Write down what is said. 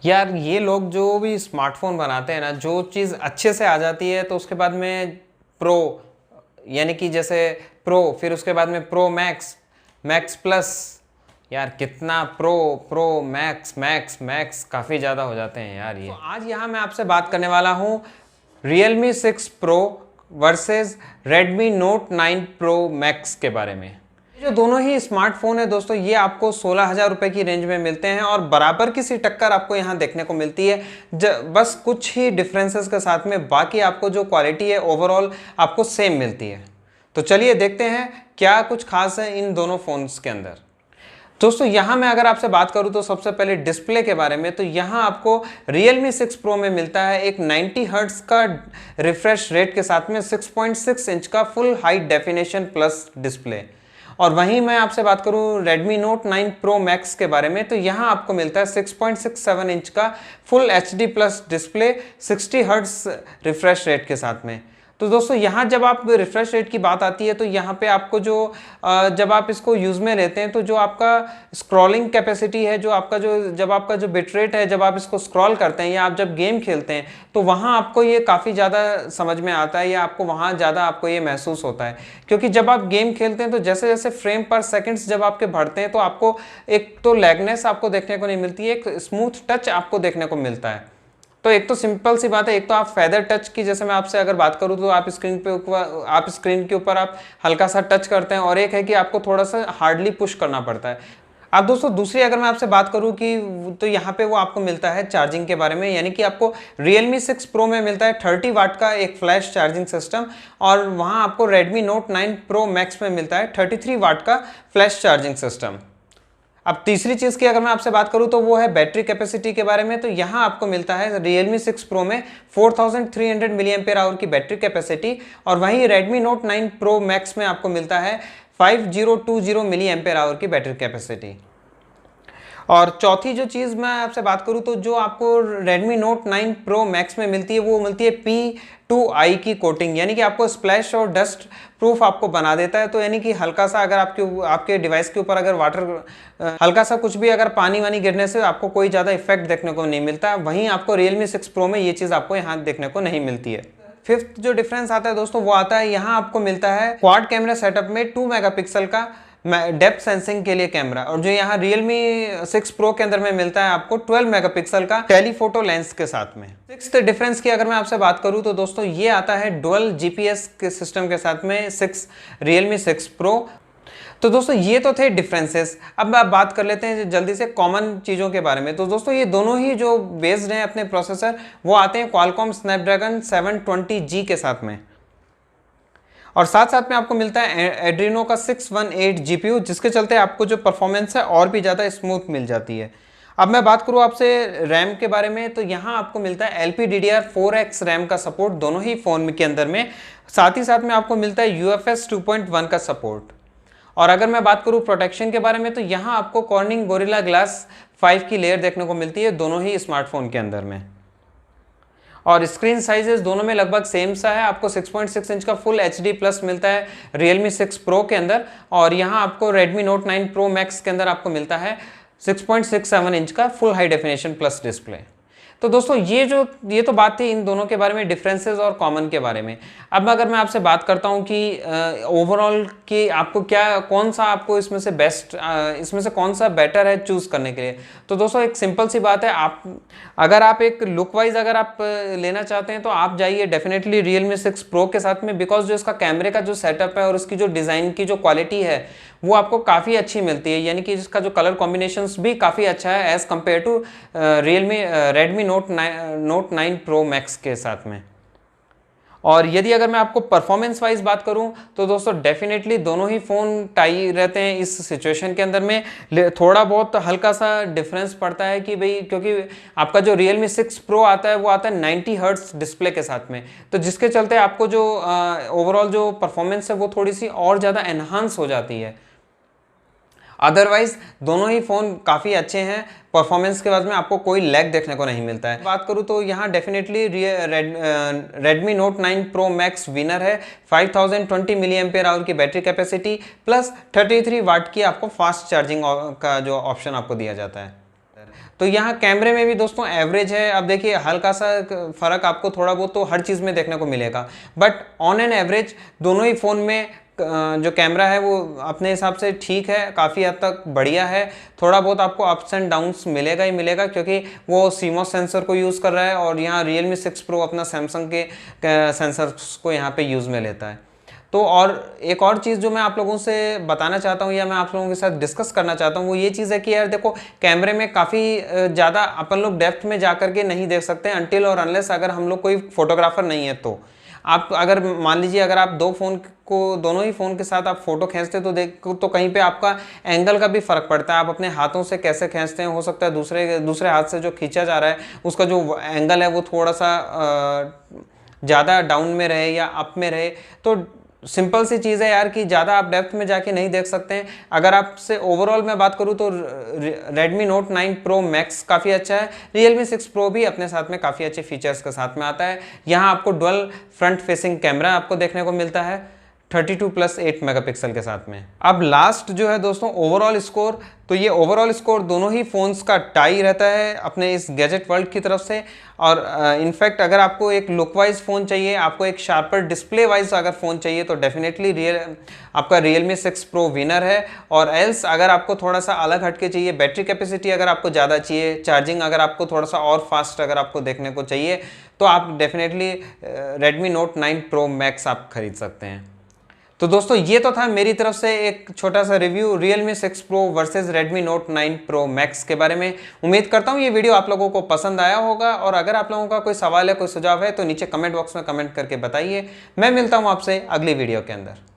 यार ये लोग जो भी स्मार्टफोन बनाते हैं ना, जो चीज़ अच्छे से आ जाती है तो उसके बाद में प्रो, यानी कि जैसे प्रो, फिर उसके बाद में प्रो मैक्स, मैक्स प्लस, यार कितना pro, pro max, max max काफ़ी ज़्यादा हो जाते हैं यार ये। तो आज यहाँ मैं आपसे बात करने वाला हूँ Realme 6 Pro versus Redmi Note 9 Pro Max के बारे में। जो दोनों ही स्मार्टफोन है दोस्तों, ये आपको 16,000 रुपए की रेंज में मिलते हैं और बराबर की सी टक्कर आपको यहाँ देखने को मिलती है। बस कुछ ही डिफरेंसेस के साथ में बाकी आपको जो क्वालिटी है ओवरऑल आपको सेम मिलती है। तो चलिए देखते हैं क्या कुछ खास है इन दोनों फोन्स के अंदर। दोस्तों यहाँ मैं अगर आपसे बात करूँ तो सबसे पहले डिस्प्ले के बारे में, तो यहाँ आपको Realme 6 Pro में मिलता है एक 90 हर्ट्ज का रिफ्रेश रेट के साथ में 6.6 इंच का full high definition plus display. और वहीं मैं आपसे बात करूँ Redmi Note 9 Pro Max के बारे में, तो यहाँ आपको मिलता है 6.67 इंच का full HD plus display 60 hertz refresh rate के साथ में। तो दोस्तों यहाँ जब आप रिफ्रेश रेट की बात आती है तो यहाँ पे आपको जो जब आप इसको यूज़ में लेते हैं तो जो आपका स्क्रॉलिंग कैपेसिटी है, जो आपका जब आपका जो बिट रेट है, जब आप इसको स्क्रॉल करते हैं या आप जब गेम खेलते हैं तो वहाँ आपको ये काफ़ी ज़्यादा समझ में आता है या आपको वहाँ ज़्यादा आपको ये महसूस होता है। क्योंकि जब आप गेम खेलते हैं तो जैसे जैसे फ्रेम पर सेकेंड्स जब आपके बढ़ते हैं तो आपको एक तो लैगनेस आपको देखने को नहीं मिलती है, एक स्मूथ टच आपको देखने को मिलता है। तो एक तो सिंपल सी बात है, एक तो आप फेदर टच की, जैसे मैं आपसे अगर बात करूं तो आप स्क्रीन के ऊपर आप हल्का सा टच करते हैं, और एक है कि आपको थोड़ा सा हार्डली पुश करना पड़ता है। अब दोस्तों दूसरी अगर मैं आपसे बात करूं कि तो यहाँ पे वो आपको मिलता है चार्जिंग के बारे में, यानी कि आपको Realme 6 Pro में मिलता है 30 वाट का एक फ्लैश चार्जिंग सिस्टम, और वहाँ आपको Redmi Note 9 Pro Max में मिलता है 33 वाट का फ्लैश चार्जिंग सिस्टम। अब तीसरी चीज़ की अगर मैं आपसे बात करूं तो वो है बैटरी कैपेसिटी के बारे में, तो यहाँ आपको मिलता है Realme 6 Pro में 4300 मिली एम्पेयर आवर की बैटरी कैपेसिटी, और वहीं Redmi Note 9 Pro Max में आपको मिलता है 5020 मिली एम्पेयर आवर की बैटरी कैपेसिटी। और चौथी जो चीज़ मैं आपसे बात करूं तो जो आपको Redmi Note 9 Pro Max में मिलती है वो मिलती है P2i की कोटिंग, यानी कि आपको स्प्लैश और डस्ट प्रूफ आपको बना देता है। तो यानी कि हल्का सा अगर आपके डिवाइस के ऊपर अगर हल्का सा कुछ भी अगर पानी वानी गिरने से आपको कोई ज़्यादा इफेक्ट देखने को नहीं मिलता, वहीं आपको Realme 6 Pro में ये चीज़ आपको यहाँ देखने को नहीं मिलती है। फिफ्थ जो डिफरेंस आता है दोस्तों वो आता है, यहाँ आपको मिलता है क्वाड कैमरा सेटअप में 2 मेगापिक्सल का डेप्थ सेंसिंग के लिए कैमरा, और जो यहाँ Realme 6 Pro के अंदर में मिलता है आपको 12 मेगापिक्सल का टेलीफोटो लेंस के साथ में। सिक्स्थ डिफरेंस की अगर मैं आपसे बात करूँ तो दोस्तों ये आता है डुअल जीपीएस के सिस्टम के साथ में Realme 6 Pro। तो दोस्तों ये तो थे डिफरेंसेस। अब आप बात कर लेते हैं जल्दी से कॉमन चीज़ों के बारे में। तो दोस्तों ये दोनों ही जो बेस्ड हैं अपने प्रोसेसर, वो आते हैं Qualcomm Snapdragon 720G के साथ में, और साथ साथ में आपको मिलता है एड्रीनो का 618 जीपीयू, जिसके चलते आपको जो परफॉर्मेंस है और भी ज़्यादा स्मूथ मिल जाती है। अब मैं बात करूँ आपसे रैम के बारे में, तो यहाँ आपको मिलता है LPDDR4X रैम का सपोर्ट दोनों ही फ़ोन के अंदर में, साथ ही साथ में आपको मिलता है UFS 2.1 का सपोर्ट। और अगर मैं बात करूँ प्रोटेक्शन के बारे में, तो यहाँ आपको कॉर्निंग गोरिल्ला ग्लास 5 की लेयर देखने को मिलती है दोनों ही स्मार्टफोन के अंदर में, और स्क्रीन साइजेस दोनों में लगभग सेम सा है। आपको 6.6 इंच का फुल HD प्लस मिलता है Realme 6 Pro के अंदर, और यहाँ आपको Redmi Note 9 Pro Max के अंदर आपको मिलता है 6.67 इंच का full high definition plus display. तो दोस्तों ये तो बात थी इन दोनों के बारे में, डिफरेंसेस और कॉमन के बारे में। अब अगर मैं आपसे बात करता हूँ कि ओवरऑल कि आपको कौन सा आपको इसमें से बेस्ट, इसमें से कौन सा बेटर है चूज़ करने के लिए, तो दोस्तों एक सिंपल सी बात है, अगर आप एक लुक वाइज अगर आप लेना चाहते हैं तो आप जाइए डेफिनेटली Realme 6 Pro के साथ में, बिकॉज जो इसका कैमरे का जो सेटअप है और उसकी जो डिज़ाइन की जो क्वालिटी है वो आपको काफ़ी अच्छी मिलती है, यानी कि इसका जो कलर कॉम्बिनेशंस भी काफ़ी अच्छा है as compared to Redmi Note 9 Pro Max के साथ में। और यदि अगर मैं आपको परफॉर्मेंस वाइज बात करूं तो दोस्तों डेफिनेटली दोनों ही फ़ोन टाई रहते हैं इस सिचुएशन के अंदर में। थोड़ा बहुत हल्का सा डिफरेंस पड़ता है कि भाई, क्योंकि आपका जो Realme 6 Pro आता है वो आता है 90 हर्ट्ज डिस्प्ले के साथ में, तो जिसके चलते आपको जो ओवरऑल जो परफॉर्मेंस है वो थोड़ी सी और ज़्यादा एनहांस हो जाती है। अदरवाइज दोनों ही फ़ोन काफ़ी अच्छे हैं, परफॉर्मेंस के बाद में आपको कोई लैग देखने को नहीं मिलता है। बात करूँ तो यहाँ definitely Redmi Note 9 Pro Max winner है। 5020 मिली एम्पेयर आवर की बैटरी कैपेसिटी प्लस 33 वाट की आपको फास्ट चार्जिंग का जो ऑप्शन आपको दिया जाता है। तो यहाँ कैमरे में भी दोस्तों एवरेज है। अब देखिए हल्का सा फ़र्क आपको थोड़ा बहुत तो हर चीज़ में देखने को मिलेगा, बट ऑन एन एवरेज दोनों ही फ़ोन में जो कैमरा है वो अपने हिसाब से ठीक है, काफ़ी हद तक बढ़िया है। थोड़ा बहुत आपको अप्स एंड डाउन्स मिलेगा ही मिलेगा, क्योंकि वो CMOS सेंसर को यूज़ कर रहा है और यहाँ Realme 6 Pro अपना सैमसंग के सेंसर्स को यहाँ पे यूज़ में लेता है। तो और एक और चीज़ जो मैं आप लोगों से बताना चाहता हूँ या मैं आप लोगों के साथ डिस्कस करना चाहता हूँ वो ये चीज़ है कि यार देखो, कैमरे में काफ़ी ज़्यादा अपन लोग डेप्थ में जा करके नहीं देख सकते अनटिल और अनलेस अगर हम लोग कोई फोटोग्राफर नहीं है। तो आप अगर मान लीजिए अगर आप दोनों ही फ़ोन के साथ आप फोटो खींचते तो कहीं पे आपका एंगल का भी फ़र्क पड़ता है। आप अपने हाथों से कैसे खींचते हैं, हो सकता है दूसरे हाथ से जो खींचा जा रहा है उसका जो एंगल है वो थोड़ा सा ज़्यादा डाउन में रहे या अप में रहे। तो सिंपल सी चीज़ है यार कि ज़्यादा आप डेप्थ में जाके नहीं देख सकते हैं। अगर आपसे ओवरऑल मैं बात करूँ तो Redmi Note 9 Pro Max काफ़ी अच्छा है। Realme 6 Pro भी अपने साथ में काफ़ी अच्छे फीचर्स के साथ में आता है। यहाँ आपको डुअल फ्रंट फेसिंग कैमरा आपको देखने को मिलता है 32+8 मेगापिक्सल के साथ में। अब लास्ट जो है दोस्तों ओवरऑल स्कोर, तो ये ओवरऑल स्कोर दोनों ही फ़ोन्स का टाई रहता है अपने इस गैजेट वर्ल्ड की तरफ से। और इनफैक्ट अगर आपको एक लुक वाइज फ़ोन चाहिए, आपको एक शार्पर डिस्प्ले वाइज अगर फ़ोन चाहिए तो डेफिनेटली आपका Realme 6 Pro विनर है। और एल्स अगर आपको थोड़ा सा अलग हटके चाहिए, बैटरी कैपेसिटी अगर आपको ज़्यादा चाहिए, चार्जिंग अगर आपको थोड़ा सा और फास्ट अगर आपको देखने को चाहिए, तो आप definitely Redmi Note 9 Pro Max आप खरीद सकते हैं। तो दोस्तों ये तो था मेरी तरफ से एक छोटा सा review Realme 6 Pro versus Redmi Note 9 Pro Max के बारे में। उम्मीद करता हूँ ये वीडियो आप लोगों को पसंद आया होगा, और अगर आप लोगों का कोई सवाल है, कोई सुझाव है तो नीचे कमेंट बॉक्स में कमेंट करके बताइए। मैं मिलता हूँ आपसे अगली वीडियो के अंदर।